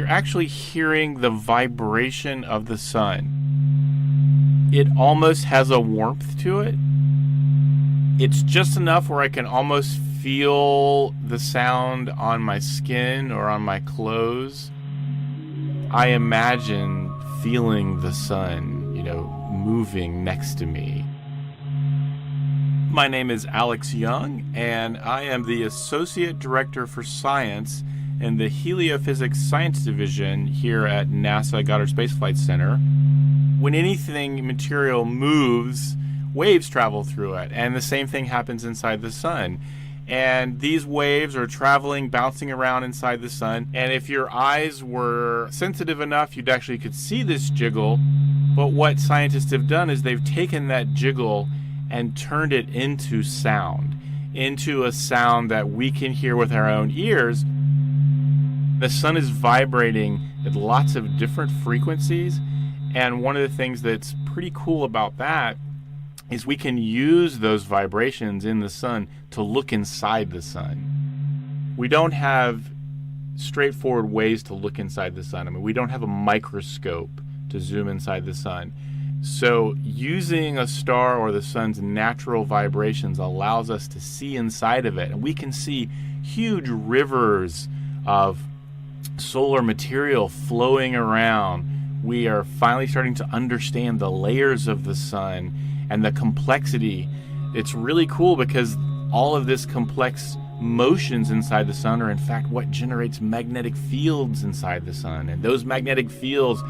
you're actually hearing the vibration of the sun. It almost has a warmth to it. It's just enough where I can almost feel the sound on my skin or on my clothes. I imagine feeling the sun, moving next to me. My name is Alex Young, and I am the Associate Director for Science in the Heliophysics Science Division here at NASA Goddard Space Flight Center. When anything material moves, waves travel through it, and the same thing happens inside the sun. And these waves are traveling, bouncing around inside the sun. And if your eyes were sensitive enough, you actually could see this jiggle. But what scientists have done is they've taken that jiggle and turned it into sound, into a sound that we can hear with our own ears. The sun is vibrating at lots of different frequencies. And one of the things that's pretty cool about that is we can use those vibrations in the sun to look inside the sun. We don't have straightforward ways to look inside the sun. We don't have a microscope to zoom inside the sun. So using a star or the sun's natural vibrations allows us to see inside of it. And we can see huge rivers of solar material flowing around. We are finally starting to understand the layers of the sun and the complexity. It's really cool because all of this complex motions inside the sun are in fact what generates magnetic fields inside the sun. And those magnetic fields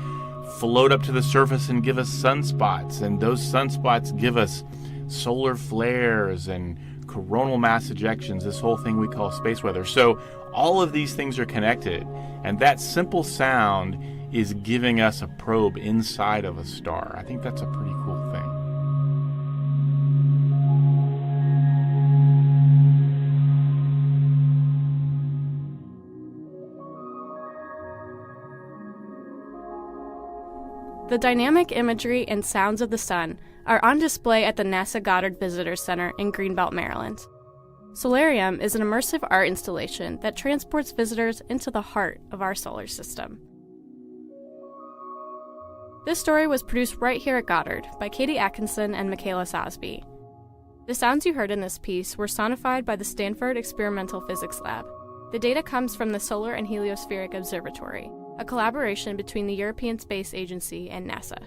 float up to the surface and give us sunspots. And those sunspots give us solar flares and coronal mass ejections, this whole thing we call space weather. So all of these things are connected. And that simple sound is giving us a probe inside of a star. I think that's a pretty cool thing. The dynamic imagery and sounds of the sun are on display at the NASA Goddard Visitor Center in Greenbelt, Maryland. Solarium is an immersive art installation that transports visitors into the heart of our solar system. This story was produced right here at Goddard by Katie Atkinson and Michaela Sosby. The sounds you heard in this piece were sonified by the Stanford Experimental Physics Lab. The data comes from the Solar and Heliospheric Observatory, a collaboration between the European Space Agency and NASA.